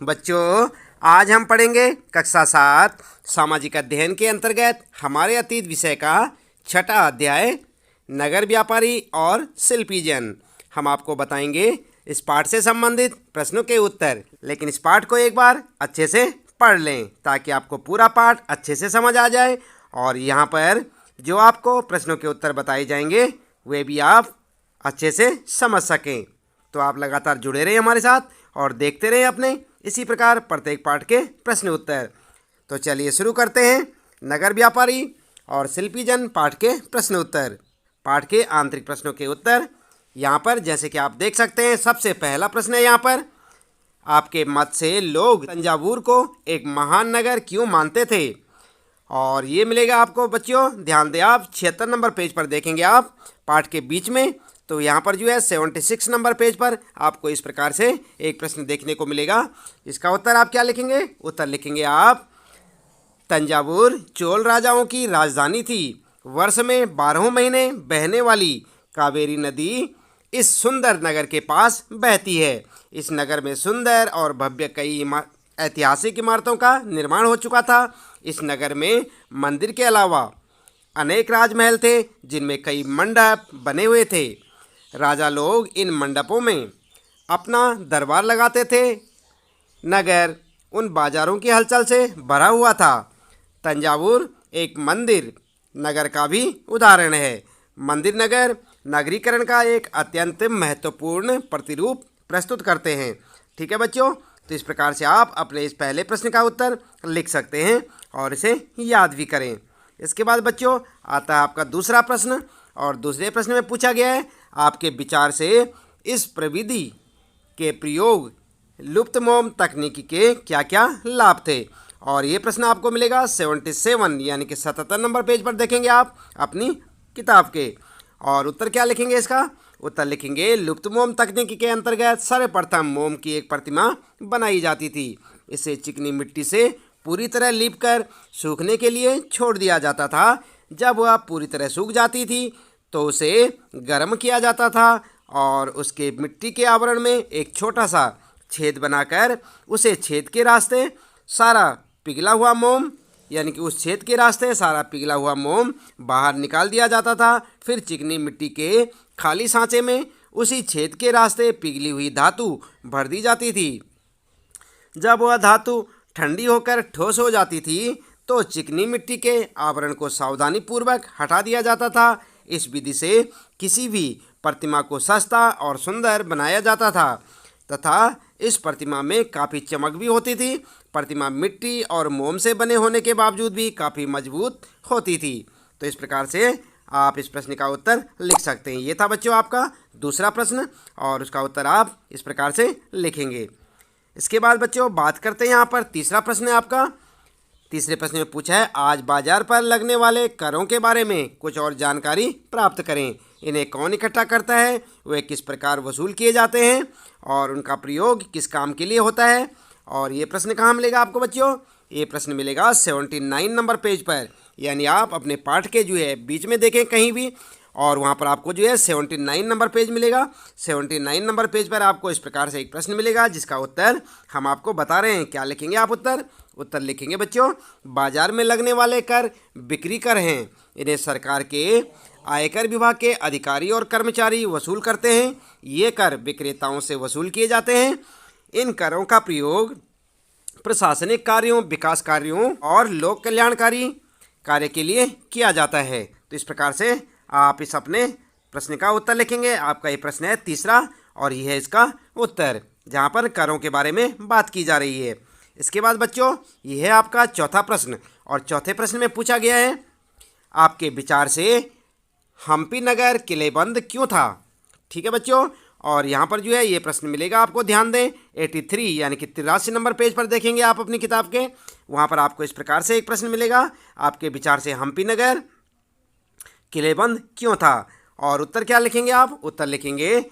बच्चों, आज हम पढ़ेंगे कक्षा 7 सामाजिक अध्ययन के अंतर्गत हमारे अतीत विषय का छठा अध्याय नगर व्यापारी और शिल्पी जन। हम आपको बताएंगे इस पाठ से संबंधित प्रश्नों के उत्तर, लेकिन इस पाठ को एक बार अच्छे से पढ़ लें ताकि आपको पूरा पाठ अच्छे से समझ आ जाए और यहाँ पर जो आपको प्रश्नों के उत्तर बताए जाएंगे वे भी आप अच्छे से समझ सकें। तो आप लगातार जुड़े रहें हमारे साथ और देखते रहें अपने इसी प्रकार प्रत्येक पाठ के प्रश्न उत्तर। तो चलिए शुरू करते हैं नगर व्यापारी और शिल्पी जन पाठ के प्रश्न उत्तर। पाठ के आंतरिक प्रश्नों के उत्तर यहाँ पर जैसे कि आप देख सकते हैं। सबसे पहला प्रश्न है यहाँ पर, आपके मत से लोग तंजावुर को एक महान नगर क्यों मानते थे? और ये मिलेगा आपको बच्चों, ध्यान दें आप 76 नंबर पेज पर देखेंगे आप पाठ के बीच में। तो यहाँ पर जो है 76 नंबर पेज पर आपको इस प्रकार से एक प्रश्न देखने को मिलेगा। इसका उत्तर आप क्या लिखेंगे? उत्तर लिखेंगे आप, तंजावुर चोल राजाओं की राजधानी थी। वर्ष में 12 महीने बहने वाली कावेरी नदी इस सुंदर नगर के पास बहती है। इस नगर में सुंदर और भव्य कई ऐतिहासिक इमारतों का निर्माण हो चुका था। इस नगर में मंदिर के अलावा अनेक राजमहल थे जिनमें कई मंडप बने हुए थे। राजा लोग इन मंडपों में अपना दरबार लगाते थे। नगर उन बाजारों की हलचल से भरा हुआ था। तंजावुर एक मंदिर नगर का भी उदाहरण है। मंदिर नगर नगरीकरण का एक अत्यंत महत्वपूर्ण प्रतिरूप प्रस्तुत करते हैं। ठीक है बच्चों, तो इस प्रकार से आप अपने इस पहले प्रश्न का उत्तर लिख सकते हैं और इसे याद भी करें। इसके बाद बच्चों आता है आपका दूसरा प्रश्न, और दूसरे प्रश्न में पूछा गया है, आपके विचार से इस प्रविधि के प्रयोग लुप्त मोम तकनीकी के क्या क्या लाभ थे? और ये प्रश्न आपको मिलेगा 77 यानी कि 77 नंबर पेज पर देखेंगे आप अपनी किताब के। और उत्तर क्या लिखेंगे? इसका उत्तर लिखेंगे, लुप्त मोम तकनीकी के अंतर्गत सर्वप्रथम मोम की एक प्रतिमा बनाई जाती थी। इसे चिकनी मिट्टी से पूरी तरह लीपकर सूखने के लिए छोड़ दिया जाता था। जब वह पूरी तरह सूख जाती थी तो उसे गर्म किया जाता था और उसके मिट्टी के आवरण में एक छोटा सा छेद बनाकर उसे छेद के रास्ते सारा पिघला हुआ मोम यानी कि उस छेद के रास्ते सारा पिघला हुआ मोम बाहर निकाल दिया जाता था। फिर चिकनी मिट्टी के खाली सांचे में उसी छेद के रास्ते पिघली हुई धातु भर दी जाती थी। जब वह धातु ठंडी होकर ठोस हो जाती थी तो चिकनी मिट्टी के आवरण को सावधानीपूर्वक हटा दिया जाता था। इस विधि से किसी भी प्रतिमा को सस्ता और सुंदर बनाया जाता था तथा इस प्रतिमा में काफ़ी चमक भी होती थी। प्रतिमा मिट्टी और मोम से बने होने के बावजूद भी काफ़ी मजबूत होती थी। तो इस प्रकार से आप इस प्रश्न का उत्तर लिख सकते हैं। ये था बच्चों आपका दूसरा प्रश्न और उसका उत्तर आप इस प्रकार से लिखेंगे। इसके बाद बच्चों बात करते हैं यहाँ पर तीसरा प्रश्न है आपका। तीसरे प्रश्न में पूछा है, आज बाजार पर लगने वाले करों के बारे में कुछ और जानकारी प्राप्त करें। इन्हें कौन इकट्ठा करता है, वे किस प्रकार वसूल किए जाते हैं और उनका प्रयोग किस काम के लिए होता है? और ये प्रश्न कहाँ मिलेगा आपको बच्चों? ये प्रश्न मिलेगा 79 नंबर पेज पर, यानी आप अपने पाठ के जो है बीच में देखें कहीं भी और वहाँ पर आपको जो है 79 नंबर पेज मिलेगा। 79 नंबर पेज पर आपको इस प्रकार से एक प्रश्न मिलेगा जिसका उत्तर हम आपको बता रहे हैं। क्या लिखेंगे आप? उत्तर लिखेंगे बच्चों, बाजार में लगने वाले कर बिक्री कर हैं। इन्हें सरकार के आयकर विभाग के अधिकारी और कर्मचारी वसूल करते हैं। ये कर विक्रेताओं से वसूल किए जाते हैं। इन करों का प्रयोग प्रशासनिक कार्यों, विकास कार्यों और लोक कल्याणकारी कार्य के लिए किया जाता है। तो इस प्रकार से आप इस अपने प्रश्न का उत्तर लिखेंगे। आपका ये प्रश्न है तीसरा और यह है इसका उत्तर, जहाँ पर करों के बारे में बात की जा रही है। इसके बाद बच्चों यह है आपका चौथा प्रश्न और चौथे प्रश्न में पूछा गया है, आपके विचार से हम्पी नगर किलेबंद क्यों था? ठीक है बच्चों, और यहाँ पर जो है ये प्रश्न मिलेगा आपको, ध्यान दें 83 यानी कि 83 नंबर पेज पर देखेंगे आप अपनी किताब के। वहाँ पर आपको इस प्रकार से एक प्रश्न मिलेगा, आपके विचार से हम्पी नगर किलेबंद क्यों था? और उत्तर क्या लिखेंगे आप? उत्तर लिखेंगे,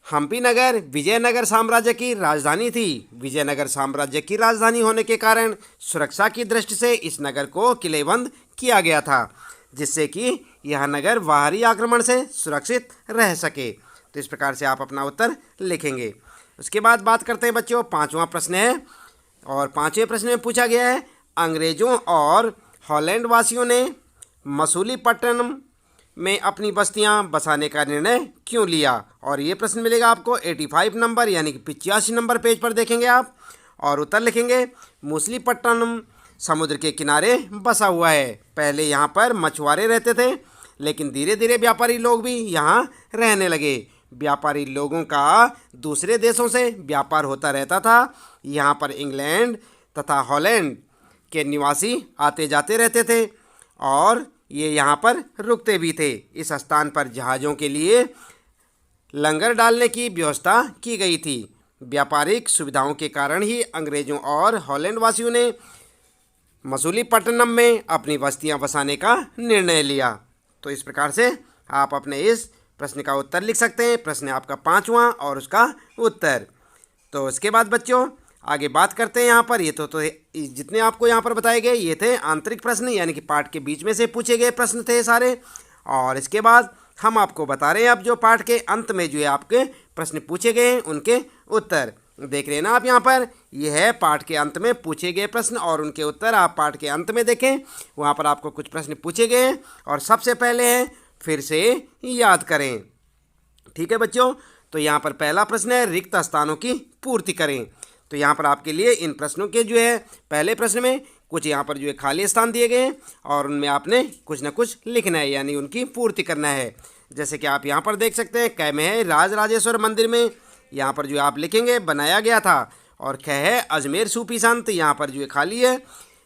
हम्पी नगर विजयनगर साम्राज्य की राजधानी थी। विजयनगर साम्राज्य की राजधानी होने के कारण सुरक्षा की दृष्टि से इस नगर को किलेबंद किया गया था, जिससे कि यह नगर बाहरी आक्रमण से सुरक्षित रह सके। तो इस प्रकार से आप अपना उत्तर लिखेंगे। उसके बाद बात करते हैं बच्चों, पांचवा प्रश्न है और पांचवें प्रश्न में पूछा गया है अंग्रेजों और हॉलैंड वासियों ने मसूलीपट्टनम में अपनी बस्तियां बसाने का निर्णय क्यों लिया। और ये प्रश्न मिलेगा आपको 85 नंबर यानी कि 85 नंबर पेज पर देखेंगे आप और उत्तर लिखेंगे मसूलीपट्टनम समुद्र के किनारे बसा हुआ है। पहले यहाँ पर मछुआरे रहते थे लेकिन धीरे धीरे व्यापारी लोग भी यहाँ रहने लगे। व्यापारी लोगों का दूसरे देशों से व्यापार होता रहता था। यहाँ पर इंग्लैंड तथा हॉलैंड के निवासी आते जाते रहते थे और ये यहाँ पर रुकते भी थे। इस स्थान पर जहाज़ों के लिए लंगर डालने की व्यवस्था की गई थी। व्यापारिक सुविधाओं के कारण ही अंग्रेज़ों और हॉलैंड वासियों ने मसूलीपट्टनम में अपनी बस्तियां बसाने का निर्णय लिया। तो इस प्रकार से आप अपने इस प्रश्न का उत्तर लिख सकते हैं। प्रश्न आपका पांचवा और उसका उत्तर। तो इसके बाद बच्चों आगे बात करते हैं यहाँ पर। ये तो जितने आपको यहाँ पर बताए गए ये थे आंतरिक प्रश्न यानी कि पाठ के बीच में से पूछे गए प्रश्न थे सारे। और इसके बाद हम आपको बता रहे हैं अब जो पाठ के अंत में जो है आपके प्रश्न पूछे गए हैं उनके उत्तर देख रहे हैं ना आप यहाँ पर। यह है पाठ के अंत में पूछे गए प्रश्न और उनके उत्तर आप पाठ के अंत में देखें। वहाँ पर आपको कुछ प्रश्न पूछे गए हैं और सबसे पहले है फिर से याद करें। ठीक है बच्चों, तो यहाँ पर पहला प्रश्न है रिक्त स्थानों की पूर्ति करें। तो यहाँ पर आपके लिए इन प्रश्नों के जो है पहले प्रश्न में कुछ यहाँ पर जो है खाली स्थान दिए गए हैं और उनमें आपने कुछ ना कुछ लिखना है यानी उनकी पूर्ति करना है। जैसे कि आप यहाँ पर देख सकते हैं कै में है राजराजेश्वर मंदिर में, यहाँ पर जो आप लिखेंगे बनाया गया था। और ख है अजमेर सूफी संत, यहाँ पर जो है खाली है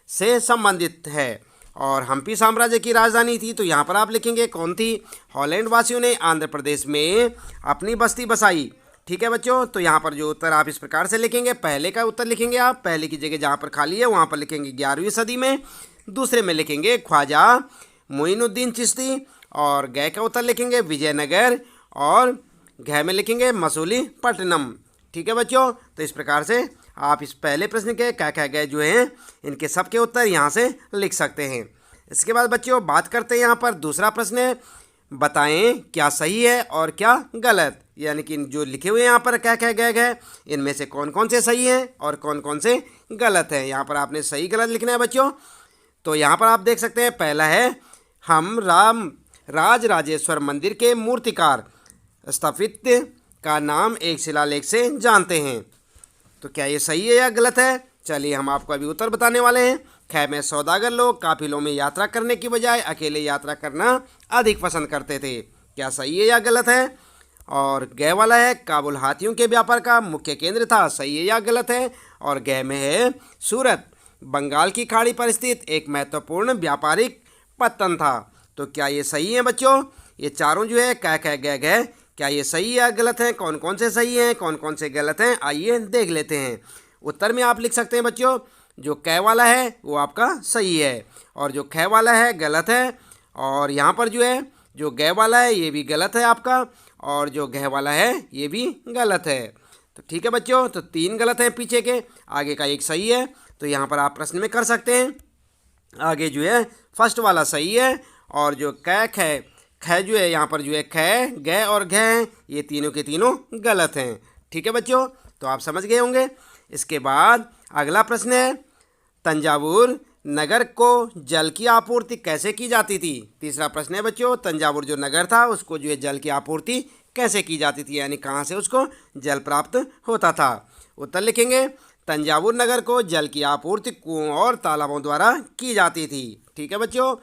से संबंधित है। और हम्पी साम्राज्य की राजधानी थी, तो यहाँ पर आप लिखेंगे कौन थी। हॉलैंड वासियों ने आंध्र प्रदेश में अपनी बस्ती बसाई। ठीक है बच्चों, तो यहाँ पर जो उत्तर आप इस प्रकार से लिखेंगे। पहले का उत्तर लिखेंगे आप, पहले की जगह जहाँ पर खाली है वहाँ पर लिखेंगे 11वीं सदी में। दूसरे में लिखेंगे ख्वाजा मोइनुद्दीन चिश्ती और गए का उत्तर लिखेंगे विजयनगर और घ में लिखेंगे मसूलीपट्टनम। ठीक है बच्चों, तो इस प्रकार से आप इस पहले प्रश्न के क्या गए जो हैं इनके सबके उत्तर यहाँ से लिख सकते हैं। इसके बाद बच्चों बात करते हैं यहाँ पर दूसरा प्रश्न है बताएं क्या सही है और क्या गलत। यानी कि जो लिखे हुए हैं यहाँ पर क्या गए इनमें से कौन कौन से सही हैं और कौन कौन से गलत हैं। यहाँ पर आपने सही गलत लिखना है बच्चों। तो यहाँ पर आप देख सकते हैं पहला है हम राजराजेश्वर मंदिर के मूर्तिकार स्थापत्य का नाम एक शिलालेख से जानते हैं। तो क्या ये सही है या गलत है, चलिए हम आपको अभी उत्तर बताने वाले हैं। ख में सौदागर लोग काफिलों में यात्रा करने की बजाय अकेले यात्रा करना अधिक पसंद करते थे। क्या सही है या गलत है। और गह वाला है काबुल हाथियों के व्यापार का मुख्य केंद्र था। सही है या गलत है। और गह में है सूरत बंगाल की खाड़ी पर स्थित एक महत्वपूर्ण व्यापारिक पत्तन था। तो क्या ये सही है बच्चों। ये चारों जो है कह गए क्या ये सही है या गलत है, कौन कौन से सही हैं कौन कौन से गलत हैं, आइए देख लेते हैं। उत्तर में आप लिख सकते हैं बच्चों जो कै वाला है वो आपका सही है और जो ख वाला है गलत है। और यहाँ पर जो है जो गै वाला है ये भी गलत है आपका और जो घ वाला है ये भी गलत है। तो ठीक है बच्चों, तो 3 गलत हैं पीछे के, आगे का एक सही है। तो यहाँ पर आप प्रश्न में कर सकते हैं। आगे जो है फर्स्ट वाला सही है और जो ख जो है यहाँ पर जो है ख ग और घ हैं ये तीनों के तीनों गलत हैं। ठीक है बच्चों, तो आप समझ गए होंगे। इसके बाद अगला प्रश्न है तंजावुर नगर को जल की आपूर्ति कैसे की जाती थी। तीसरा प्रश्न है बच्चों तंजावुर जो नगर था उसको जो है जल की आपूर्ति कैसे की जाती थी यानी कहाँ से उसको जल प्राप्त होता था। उत्तर लिखेंगे तंजावुर नगर को जल की आपूर्ति कुओं और तालाबों द्वारा की जाती थी। ठीक है बच्चों।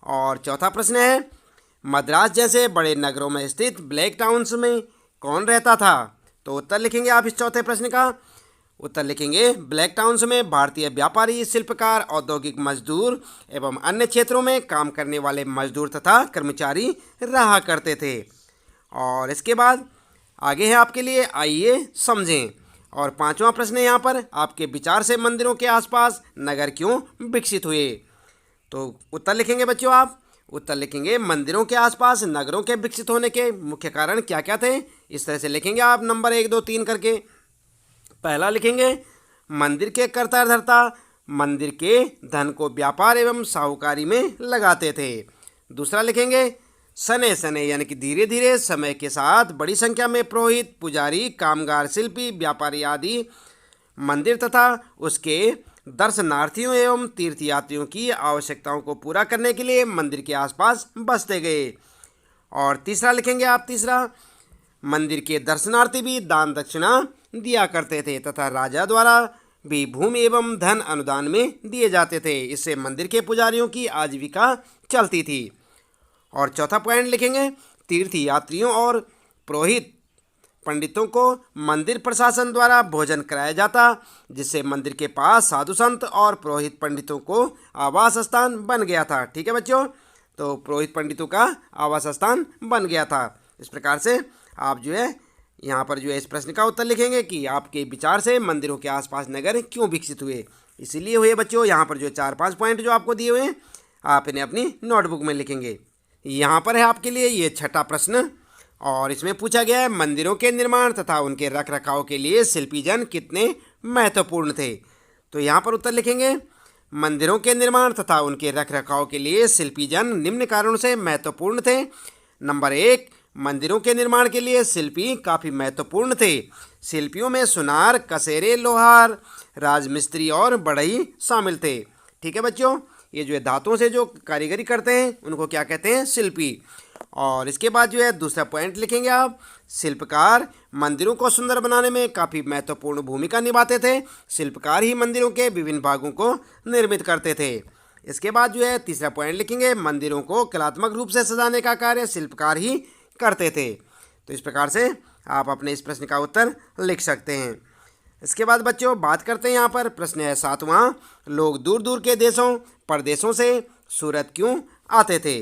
और चौथा प्रश्न है मद्रास जैसे बड़े नगरों में स्थित ब्लैक टाउन्स में कौन रहता था। तो उत्तर लिखेंगे आप इस चौथे प्रश्न का। उत्तर लिखेंगे ब्लैक टाउन्स में भारतीय व्यापारी शिल्पकार औद्योगिक मजदूर एवं अन्य क्षेत्रों में काम करने वाले मजदूर तथा कर्मचारी रहा करते थे। और इसके बाद आगे है आपके लिए आइए समझें। और पांचवा प्रश्न है यहाँ पर आपके विचार से मंदिरों के आसपास नगर क्यों विकसित हुए। तो उत्तर लिखेंगे बच्चों आप। उत्तर लिखेंगे मंदिरों के आसपास नगरों के विकसित होने के मुख्य कारण क्या क्या थे। इस तरह से लिखेंगे आप नंबर 1 2 3 करके। पहला लिखेंगे मंदिर के कर्ता धर्ता मंदिर के धन को व्यापार एवं साहूकारी में लगाते थे। दूसरा लिखेंगे सने सने यानी कि धीरे धीरे समय के साथ बड़ी संख्या में पुरोहित, पुजारी, कामगार, शिल्पी, व्यापारी आदि मंदिर तथा उसके दर्शनार्थियों एवं तीर्थयात्रियों की आवश्यकताओं को पूरा करने के लिए मंदिर के आसपास बसते गए। और तीसरा लिखेंगे आप, तीसरा, मंदिर के दर्शनार्थी भी दान दक्षिणा दिया करते थे तथा राजा द्वारा भी भूमि एवं धन अनुदान में दिए जाते थे। इससे मंदिर के पुजारियों की आजीविका चलती थी। और चौथा पॉइंट लिखेंगे, तीर्थ यात्रियों और पुरोहित पंडितों को मंदिर प्रशासन द्वारा भोजन कराया जाता, जिससे मंदिर के पास साधु संत और पुरोहित पंडितों को आवास स्थान बन गया था। ठीक है बच्चों, तो पुरोहित पंडितों का आवास स्थान बन गया था। इस प्रकार से आप जो है यहाँ पर जो है इस प्रश्न का उत्तर लिखेंगे कि आपके विचार से मंदिरों के आसपास नगर क्यों विकसित हुए। इसीलिए हुए बच्चों। यहाँ पर जो 4-5 पॉइंट जो आपको दिए हुए हैं, आप इन्हें अपनी नोटबुक में लिखेंगे। यहाँ पर है आपके लिए ये छठा प्रश्न, और इसमें पूछा गया है मंदिरों के निर्माण तथा उनके रख रखाव के लिए शिल्पीजन कितने महत्वपूर्ण थे। तो यहाँ पर उत्तर लिखेंगे, मंदिरों के निर्माण तथा उनके रख रखाव के लिए शिल्पीजन निम्न कारणों से महत्वपूर्ण थे। नंबर 1, मंदिरों के निर्माण के लिए शिल्पी काफ़ी महत्वपूर्ण थे। शिल्पियों में सुनार, कसेरे, लोहार, राजमिस्त्री और बढ़ई शामिल थे। ठीक है बच्चों, ये जो है धातुओं से जो कारीगरी करते हैं उनको क्या कहते हैं, शिल्पी। और इसके बाद जो है दूसरा पॉइंट लिखेंगे आप, शिल्पकार मंदिरों को सुंदर बनाने में काफ़ी महत्वपूर्ण भूमिका निभाते थे। शिल्पकार ही मंदिरों के विभिन्न भागों को निर्मित करते थे। इसके बाद जो है तीसरा पॉइंट लिखेंगे, मंदिरों को कलात्मक रूप से सजाने का कार्य शिल्पकार ही करते थे। तो इस प्रकार से आप अपने इस प्रश्न का उत्तर लिख सकते हैं। इसके बाद बच्चों बात करते हैं, यहाँ पर प्रश्न है 7वां, लोग दूर दूर के देशों प्रदेशों से सूरत क्यों आते थे।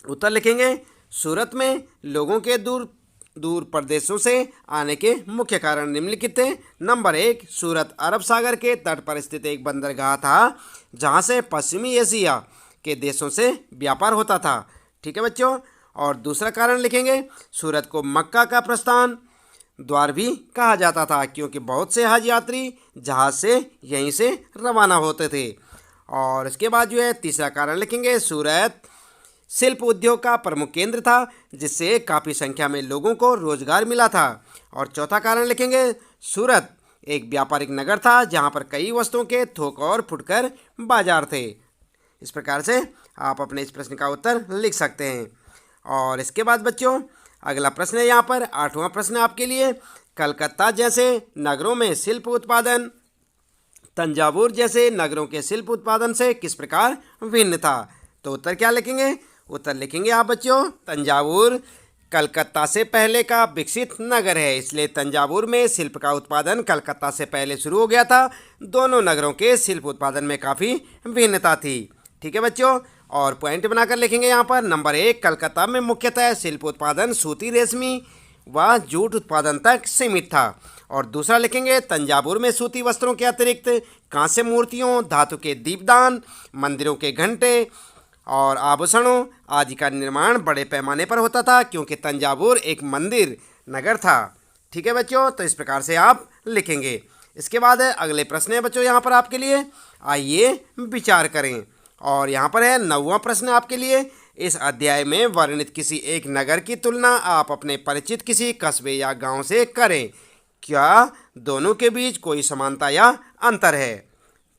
उत्तर लिखेंगे, सूरत में लोगों के दूर दूर प्रदेशों से आने के मुख्य कारण निम्नलिखित थे। नंबर 1, सूरत अरब सागर के तट पर स्थित एक बंदरगाह था जहाँ से पश्चिमी एशिया के देशों से व्यापार होता था। ठीक है बच्चों। और दूसरा कारण लिखेंगे, सूरत को मक्का का प्रस्थान द्वार भी कहा जाता था क्योंकि बहुत से हज यात्री जहाज़ से यहीं से रवाना होते थे। और इसके बाद जो है तीसरा कारण लिखेंगे, सूरत शिल्प उद्योग का प्रमुख केंद्र था जिससे काफ़ी संख्या में लोगों को रोजगार मिला था। और चौथा कारण लिखेंगे, सूरत एक व्यापारिक नगर था जहां पर कई वस्तुओं के थोक और फुटकर बाजार थे। इस प्रकार से आप अपने इस प्रश्न का उत्तर लिख सकते हैं। और इसके बाद बच्चों अगला प्रश्न है यहाँ पर 8वां प्रश्न आपके लिए, कलकत्ता जैसे नगरों में शिल्प उत्पादन तंजावुर जैसे नगरों के शिल्प उत्पादन से किस प्रकार भिन्न था। तो उत्तर क्या लिखेंगे, उत्तर लिखेंगे आप बच्चों, तंजावुर कलकत्ता से पहले का विकसित नगर है, इसलिए तंजावुर में शिल्प का उत्पादन कलकत्ता से पहले शुरू हो गया था। दोनों नगरों के शिल्प उत्पादन में काफ़ी भिन्नता थी। ठीक है बच्चों। और पॉइंट बनाकर लिखेंगे यहाँ पर, नंबर 1, कलकत्ता में मुख्यतः शिल्प उत्पादन सूती, रेशमी व जूट उत्पादन तक सीमित था। और दूसरा लिखेंगे, तंजावुर में सूती वस्त्रों के अतिरिक्त कांस्य मूर्तियों, धातु के दीपदान, मंदिरों के घंटे और आभूषणों आदि का निर्माण बड़े पैमाने पर होता था क्योंकि तंजावुर एक मंदिर नगर था। ठीक है बच्चों, तो इस प्रकार से आप लिखेंगे। इसके बाद अगले प्रश्न है बच्चों यहाँ पर आपके लिए, आइए विचार करें। और यहाँ पर है 9वां प्रश्न आपके लिए, इस अध्याय में वर्णित किसी एक नगर की तुलना आप अपने परिचित किसी कस्बे या गांव से करें। क्या दोनों के बीच कोई समानता या अंतर है।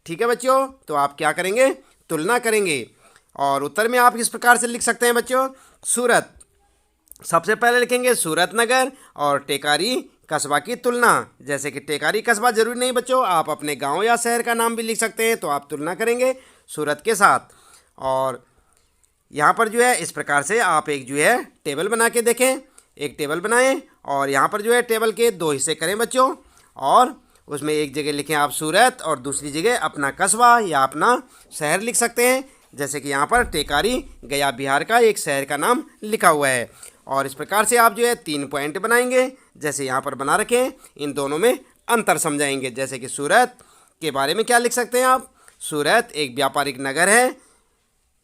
ठीक है बच्चों, तो आप क्या करेंगे, तुलना करेंगे। और उत्तर में आप इस प्रकार से लिख सकते हैं बच्चों, सूरत सबसे पहले लिखेंगे सूरत नगर और टेकारी कस्बा की तुलना। जैसे कि टेकारी कस्बा जरूरी नहीं बच्चों, आप अपने गांव या शहर का नाम भी लिख सकते हैं। तो आप तुलना करेंगे सूरत के साथ। और यहाँ पर जो है इस प्रकार से आप एक जो है टेबल बना के देखें, एक टेबल बनाएं और यहाँ पर जो है टेबल के 2 हिस्से करें बच्चों, और उसमें एक जगह लिखें आप सूरत और दूसरी जगह अपना कस्बा या अपना शहर लिख सकते हैं। जैसे कि यहाँ पर टेकारी गया बिहार का एक शहर का नाम लिखा हुआ है। और इस प्रकार से आप जो है 3 पॉइंट बनाएंगे जैसे यहाँ पर बना रखें, इन दोनों में अंतर समझाएंगे। जैसे कि सूरत के बारे में क्या लिख सकते हैं आप, सूरत एक व्यापारिक नगर है,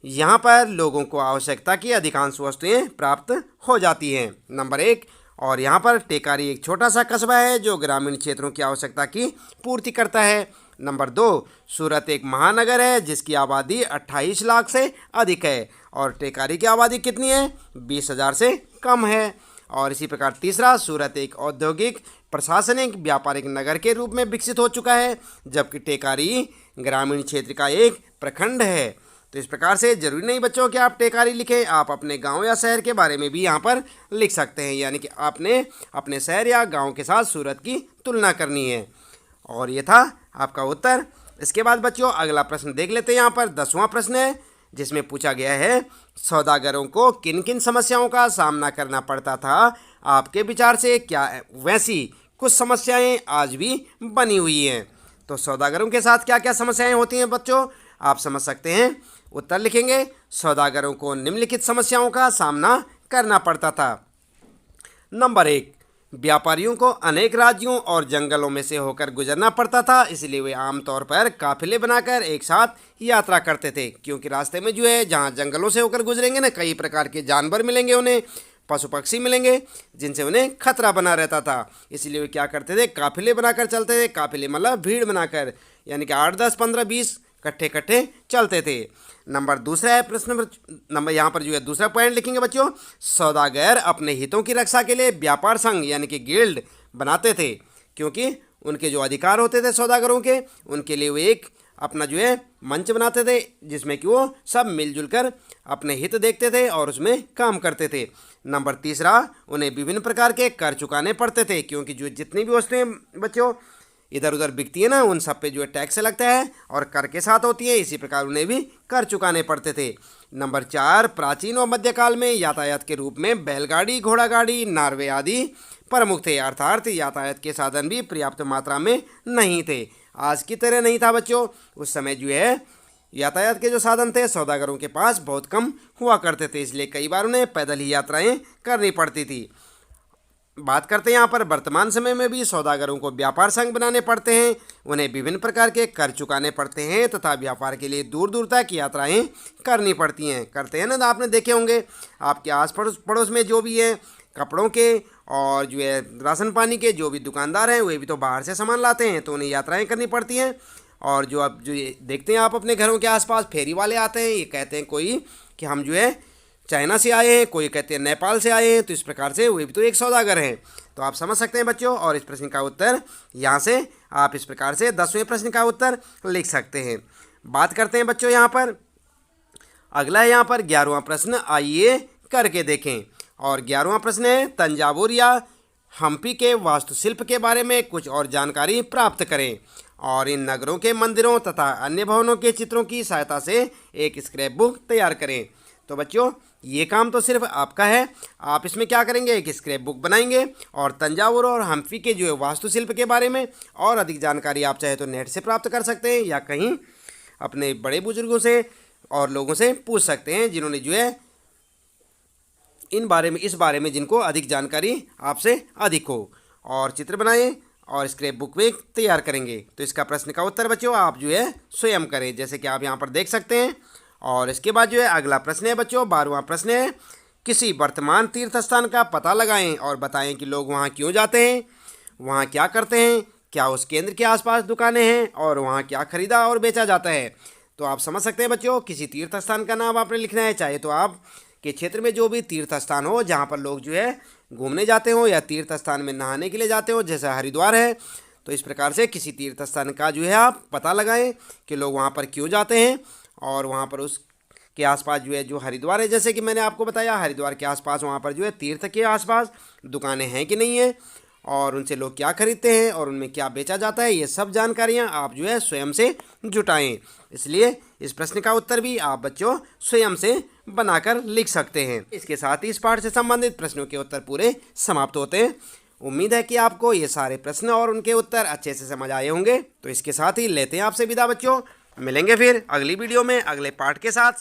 यहाँ पर लोगों को आवश्यकता की अधिकांश वस्तुएं प्राप्त हो जाती हैं, नंबर 1। और यहाँ पर टेकारी एक छोटा सा कस्बा है जो ग्रामीण क्षेत्रों की आवश्यकता की पूर्ति करता है। नंबर 2, सूरत एक महानगर है जिसकी आबादी 28 लाख से अधिक है और टेकारी की आबादी कितनी है, 20,000 से कम है। और इसी प्रकार तीसरा, सूरत एक औद्योगिक, प्रशासनिक, व्यापारिक नगर के रूप में विकसित हो चुका है जबकि टेकारी ग्रामीण क्षेत्र का एक प्रखंड है। तो इस प्रकार से जरूरी नहीं बच्चों कि आप टेकारी लिखें, आप अपने गांव या शहर के बारे में भी यहाँ पर लिख सकते हैं, यानी कि आपने अपने शहर या गांव के साथ सूरत की तुलना करनी है। और ये था आपका उत्तर। इसके बाद बच्चों अगला प्रश्न देख लेते हैं। यहाँ पर 10वां प्रश्न है जिसमें पूछा गया है, सौदागरों को किन किन समस्याओं का सामना करना पड़ता था, आपके विचार से क्या वैसी कुछ समस्याएं आज भी बनी हुई हैं। तो सौदागरों के साथ क्या क्या समस्याएं होती हैं बच्चों, आप समझ सकते हैं। उत्तर लिखेंगे, सौदागरों को निम्नलिखित समस्याओं का सामना करना पड़ता था। नंबर 1, व्यापारियों को अनेक राज्यों और जंगलों में से होकर गुजरना पड़ता था, इसलिए वे आमतौर पर काफिले बनाकर एक साथ यात्रा करते थे, क्योंकि रास्ते में जो है जहाँ जंगलों से होकर गुजरेंगे ना, कई प्रकार के जानवर मिलेंगे, उन्हें पशु पक्षी मिलेंगे जिनसे उन्हें खतरा बना रहता था। इसलिए वे क्या करते थे, काफिले बनाकर चलते थे। काफिले मतलब भीड़ बनाकर, यानी कि 8, 10, 15, 20 इकट्ठे चलते थे। नंबर दूसरा है प्रश्न नंबर यहाँ पर जो है दूसरा पॉइंट लिखेंगे बच्चों, सौदागर अपने हितों की रक्षा के लिए व्यापार संघ यानी कि गिल्ड बनाते थे, क्योंकि उनके जो अधिकार होते थे सौदागरों के, उनके लिए वो एक अपना जो है मंच बनाते थे जिसमें कि वो सब मिलजुल कर अपने हित देखते थे और उसमें काम करते थे। नंबर तीसरा, उन्हें विभिन्न प्रकार के कर चुकाने पड़ते थे, क्योंकि जो जितनी भी वस्तुएं बच्चों इधर उधर बिकती है ना, उन सब पे जो है टैक्स लगता है और कर के साथ होती है, इसी प्रकार उन्हें भी कर चुकाने पड़ते थे। नंबर 4, प्राचीन और मध्यकाल में यातायात के रूप में बैलगाड़ी, घोड़ा गाड़ी, नार्वे आदि प्रमुख थे, अर्थात यातायात के साधन भी पर्याप्त मात्रा में नहीं थे। आज की तरह नहीं था बच्चों, उस समय जो है यातायात के जो साधन थे सौदागरों के पास बहुत कम हुआ करते थे, इसलिए कई बार उन्हें पैदल ही यात्राएं करनी पड़ती थी। बात करते हैं यहाँ पर वर्तमान समय में भी सौदागरों को व्यापार संघ बनाने पड़ते हैं, उन्हें विभिन्न प्रकार के कर चुकाने पड़ते हैं तथा व्यापार के लिए दूर दूर तक यात्राएं करनी पड़ती हैं। करते हैं ना, आपने देखे होंगे आपके आस पड़ोस में जो भी है कपड़ों के और जो है राशन पानी के जो भी दुकानदार हैं वे भी तो बाहर से सामान लाते हैं, तो उन्हें यात्राएं करनी पड़ती हैं। और जो अब जो ये देखते हैं आप अपने घरों के आसपास फेरी वाले आते हैं, ये कहते हैं कोई कि हम जो है चाइना से आए हैं, कोई कहते हैं नेपाल से आए हैं, तो इस प्रकार से वे भी तो एक सौदागर हैं। तो आप समझ सकते हैं बच्चों, और इस प्रश्न का उत्तर यहाँ से आप इस प्रकार से 10वें प्रश्न का उत्तर लिख सकते हैं। बात करते हैं बच्चों यहाँ पर अगला है यहाँ पर 11वां प्रश्न, आइए करके देखें। और 11वां प्रश्न है, तंजावुर या हम्पी के वास्तुशिल्प के बारे में कुछ और जानकारी प्राप्त करें और इन नगरों के मंदिरों तथा अन्य भवनों के चित्रों की सहायता से एक स्क्रैप बुक तैयार करें। तो बच्चों ये काम तो सिर्फ आपका है, आप इसमें क्या करेंगे, एक स्क्रैप बुक बनाएंगे और तंजावुर और हम्पी के जो है वास्तुशिल्प के बारे में और अधिक जानकारी आप चाहे तो नेट से प्राप्त कर सकते हैं या कहीं अपने बड़े बुजुर्गों से और लोगों से पूछ सकते हैं जिन्होंने जो है इस बारे में जिनको अधिक जानकारी आपसे अधिक हो, और चित्र बनाएं और स्क्रैप बुक में तैयार करेंगे। तो इसका प्रश्न का उत्तर बच्चों आप जो है स्वयं करें, जैसे कि आप यहाँ पर देख सकते हैं। और इसके बाद जो है अगला प्रश्न है बच्चों 12वां प्रश्न है, किसी वर्तमान तीर्थ स्थान का पता लगाएं और बताएं कि लोग वहाँ क्यों जाते हैं, वहाँ क्या करते हैं, क्या उस केंद्र के आसपास दुकानें हैं और वहाँ क्या खरीदा और बेचा जाता है। तो आप समझ सकते हैं बच्चों, किसी तीर्थ स्थान का नाम आपने लिखना है, चाहे तो आप के क्षेत्र में जो भी तीर्थ स्थान हो जहाँ पर लोग जो है घूमने जाते हो या तीर्थ स्थान में नहाने के लिए जाते हो, जैसे हरिद्वार है। तो इस प्रकार से किसी तीर्थ स्थान का जो है आप पता लगाएं कि लोग वहाँ पर क्यों जाते हैं और वहाँ पर उस के आसपास जो है जो हरिद्वार है, जैसे कि मैंने आपको बताया हरिद्वार के आसपास वहाँ पर जो है तीर्थ के आसपास दुकानें हैं कि नहीं है और उनसे लोग क्या खरीदते हैं और उनमें क्या बेचा जाता है, ये सब जानकारियाँ आप जो है स्वयं से जुटाएं। इसलिए इस प्रश्न का उत्तर भी आप बच्चों स्वयं से बनाकर लिख सकते हैं। इसके साथ ही इस पाठ से संबंधित प्रश्नों के उत्तर पूरे समाप्त होते हैं। उम्मीद है कि आपको ये सारे प्रश्न और उनके उत्तर अच्छे से समझ आए होंगे। तो इसके साथ ही लेते हैं आपसे विदा बच्चों, मिलेंगे फिर अगली वीडियो में अगले पाठ के साथ।